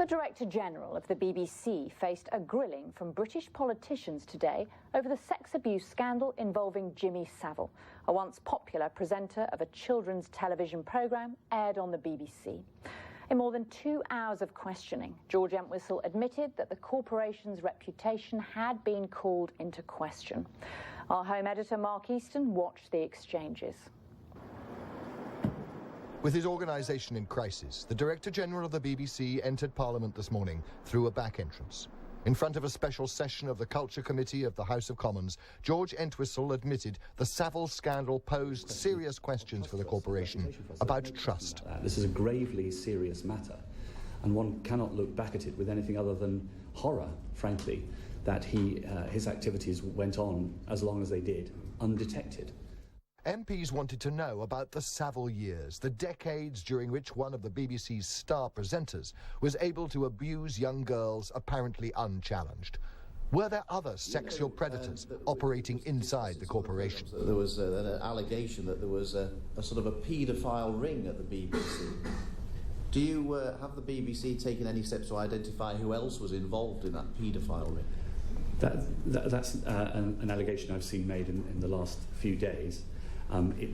The Director-General of the BBC faced a grilling from British politicians today over the sex abuse scandal involving Jimmy Savile, a once popular presenter of a children's television programme aired on the BBC. In more than 2 hours of questioning, George Entwistle admitted that the corporation's reputation had been called into question. Our home editor, Mark Easton, watched the exchanges. With his organisation in crisis, the Director-General of the BBC entered Parliament this morning through a back entrance. In front of a special session of the Culture Committee of the House of Commons, George Entwistle admitted the Savile scandal posed serious questions for the corporation about trust. This is a gravely serious matter, and one cannot look back at it with anything other than horror, frankly, that his activities went on as long as they did, undetected. MPs wanted to know about the Savile years, the decades during which one of the BBC's star presenters was able to abuse young girls apparently unchallenged. Were there other sexual predators operating inside the corporation? There was an allegation that there was a sort of a paedophile ring at the BBC. Do you have the BBC taken any steps to identify who else was involved in that paedophile ring? That's an allegation I've seen made in the last few days.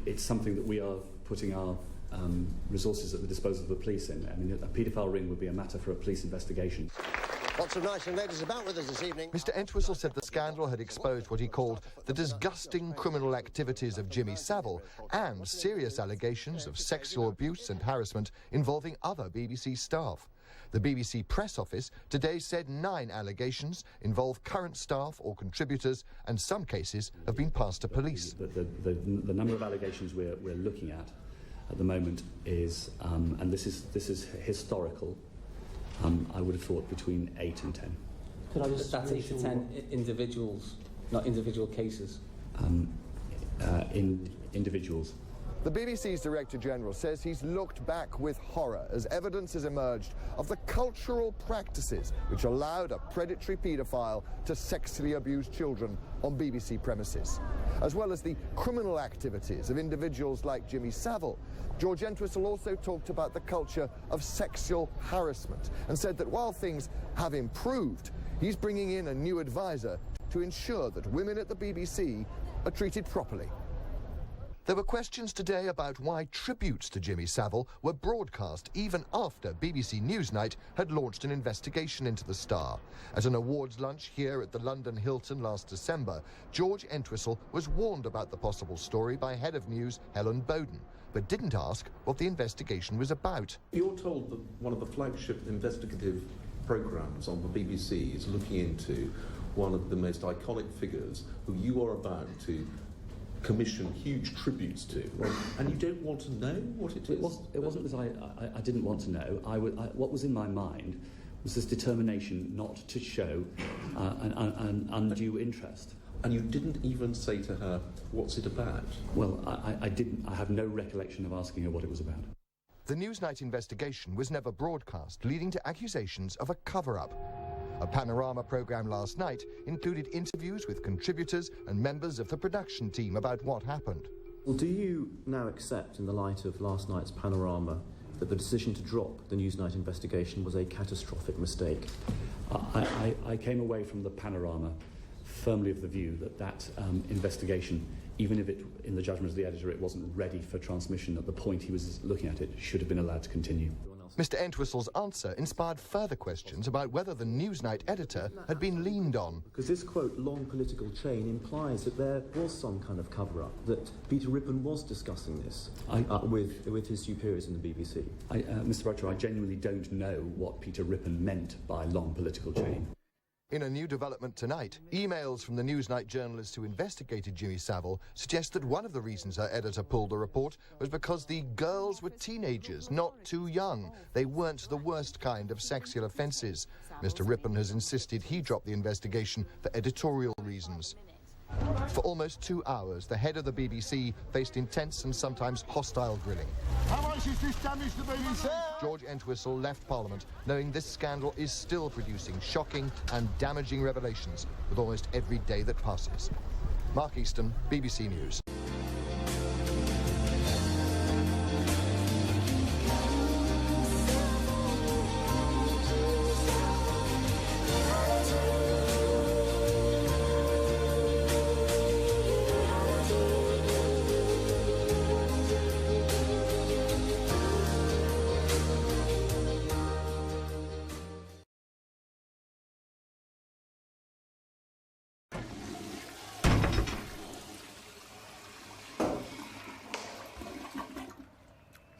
It's something that we are putting our resources at the disposal of the police in. I mean, a paedophile ring would be a matter for a police investigation. Lots of nice young ladies about with us this evening. Mr. Entwistle said the scandal had exposed what he called the disgusting criminal activities of Jimmy Savile and serious allegations of sexual abuse and harassment involving other BBC staff. The BBC press office today said 9 allegations involve current staff or contributors, and some cases have been passed to police. The number of allegations we're looking at the moment is, and this is historical, I would have thought between 8 and 10. Could I just... That's 8 to 10 individuals, not individual cases? Individuals. The BBC's Director-General says he's looked back with horror as evidence has emerged of the cultural practices which allowed a predatory paedophile to sexually abuse children on BBC premises. As well as the criminal activities of individuals like Jimmy Savile, George Entwistle also talked about the culture of sexual harassment and said that while things have improved, he's bringing in a new advisor to ensure that women at the BBC are treated properly. There were questions today about why tributes to Jimmy Savile were broadcast even after BBC Newsnight had launched an investigation into the star. At an awards lunch here at the London Hilton last December, George Entwistle was warned about the possible story by Head of News Helen Bowden, but didn't ask what the investigation was about. You're told that one of the flagship investigative programmes on the BBC is looking into one of the most iconic figures who you are about to commission huge tributes to, and you don't want to know what it is? It wasn't that I didn't want to know. What was in my mind was this determination not to show an undue interest. And you didn't even say to her, what's it about? Well, I didn't. I have no recollection of asking her what it was about. The Newsnight investigation was never broadcast, leading to accusations of a cover-up. A Panorama programme last night included interviews with contributors and members of the production team about what happened. Well, do you now accept, in the light of last night's Panorama, that the decision to drop the Newsnight investigation was a catastrophic mistake? I came away from the Panorama firmly of the view that investigation, even if in the judgment of the editor it wasn't ready for transmission at the point he was looking at it, should have been allowed to continue. Mr. Entwistle's answer inspired further questions about whether the Newsnight editor had been leaned on. Because this, quote, long political chain implies that there was some kind of cover-up, that Peter Rippon was discussing this with his superiors in the BBC. Mr. Bradshaw, I genuinely don't know what Peter Rippon meant by long political chain. In a new development tonight, emails from the Newsnight journalists who investigated Jimmy Savile suggest that one of the reasons her editor pulled the report was because the girls were teenagers, not too young. They weren't the worst kind of sexual offences. Mr. Rippon has insisted he dropped the investigation for editorial reasons. For almost 2 hours, the head of the BBC faced intense and sometimes hostile grilling. How much is this damage to BBC? George Entwistle left Parliament knowing this scandal is still producing shocking and damaging revelations with almost every day that passes. Mark Easton, BBC News.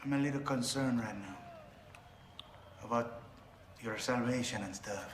I'm a little concerned right now about your salvation and stuff.